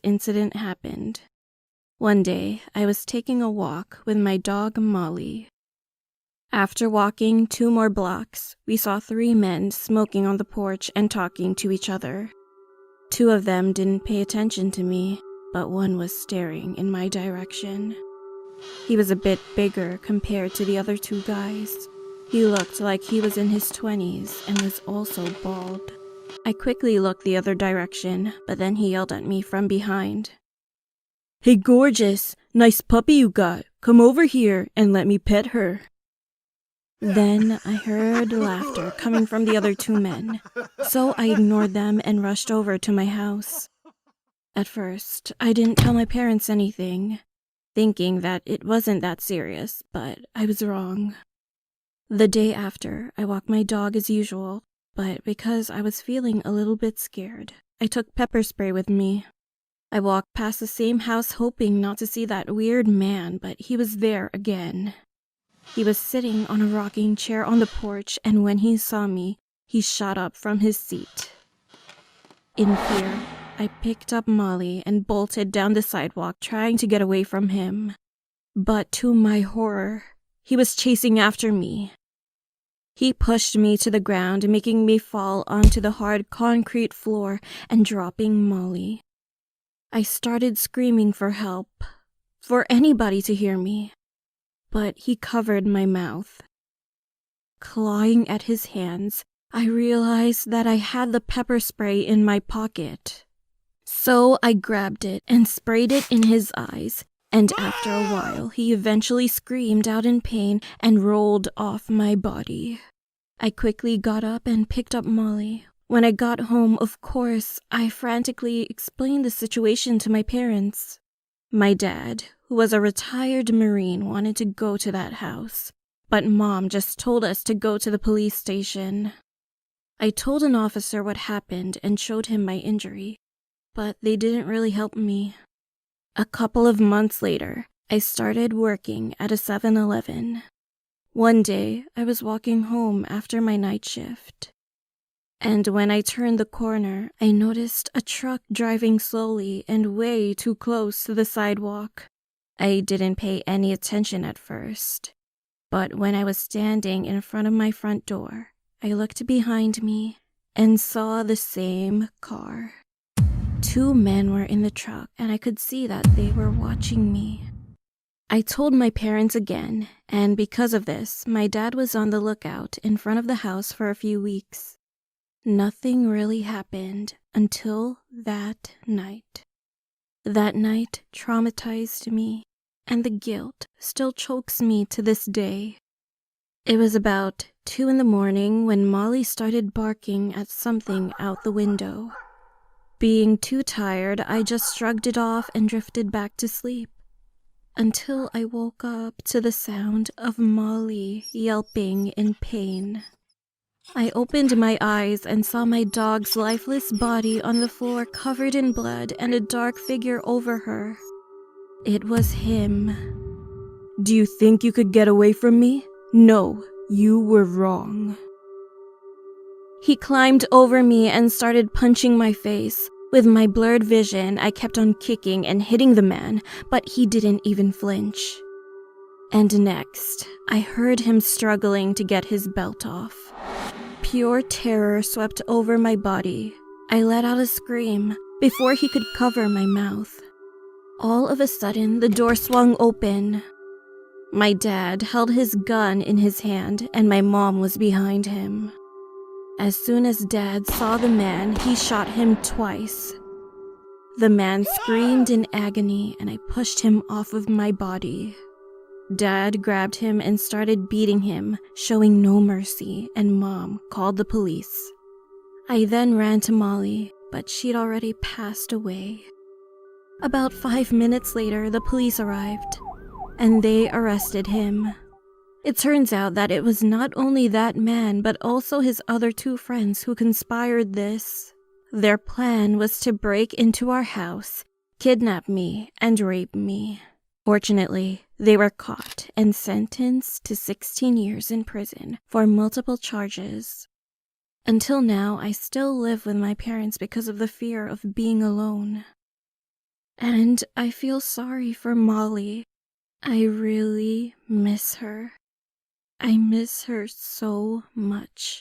incident happened. One day, I was taking a walk with my dog Molly. After walking 2 more blocks, we saw 3 men smoking on the porch and talking to each other. 2 of them didn't pay attention to me, but one was staring in my direction. He was a bit bigger compared to the other 2 guys. He looked like he was in his 20s and was also bald. I quickly looked the other direction, but then he yelled at me from behind. "Hey gorgeous, nice puppy you got. Come over here and let me pet her." Then I heard laughter coming from the other 2 men, so I ignored them and rushed over to my house. At first, I didn't tell my parents anything, thinking that it wasn't that serious, but I was wrong. The day after, I walked my dog as usual, but because I was feeling a little bit scared, I took pepper spray with me. I walked past the same house hoping not to see that weird man, but he was there again. He was sitting on a rocking chair on the porch, and when he saw me, he shot up from his seat. In fear, I picked up Molly and bolted down the sidewalk trying to get away from him. But to my horror, he was chasing after me. He pushed me to the ground, making me fall onto the hard concrete floor and dropping Molly. I started screaming for help, for anybody to hear me, but he covered my mouth. Clawing at his hands, I realized that I had the pepper spray in my pocket. So I grabbed it and sprayed it in his eyes, and after a while, he eventually screamed out in pain and rolled off my body. I quickly got up and picked up Molly. When I got home, of course, I frantically explained the situation to my parents. My dad, who was a retired Marine, wanted to go to that house, but Mom just told us to go to the police station. I told an officer what happened and showed him my injury, but they didn't really help me. A couple of months later, I started working at a 7-Eleven. One day, I was walking home after my night shift. And when I turned the corner, I noticed a truck driving slowly and way too close to the sidewalk. I didn't pay any attention at first, but when I was standing in front of my front door, I looked behind me and saw the same car. 2 men were in the truck, and I could see that they were watching me. I told my parents again, and because of this, my dad was on the lookout in front of the house for a few weeks. Nothing really happened until that night. That night traumatized me, and the guilt still chokes me to this day. It was about 2 in the morning when Molly started barking at something out the window. Being too tired, I just shrugged it off and drifted back to sleep, until I woke up to the sound of Molly yelping in pain. I opened my eyes and saw my dog's lifeless body on the floor covered in blood and a dark figure over her. It was him. "Do you think you could get away from me? No, you were wrong." He climbed over me and started punching my face. With my blurred vision, I kept on kicking and hitting the man, but he didn't even flinch. And next, I heard him struggling to get his belt off. Pure terror swept over my body. I let out a scream before he could cover my mouth. All of a sudden, the door swung open. My dad held his gun in his hand, and my mom was behind him. As soon as Dad saw the man, he shot him twice. The man screamed in agony, and I pushed him off of my body. Dad grabbed him and started beating him, showing no mercy, and Mom called the police. I then ran to Molly, but she'd already passed away. About 5 minutes later, the police arrived, and they arrested him. It turns out that it was not only that man, but also his other 2 friends who conspired this. Their plan was to break into our house, kidnap me, and rape me. Fortunately, they were caught and sentenced to 16 years in prison for multiple charges. Until now, I still live with my parents because of the fear of being alone. And I feel sorry for Molly. I really miss her. I miss her so much.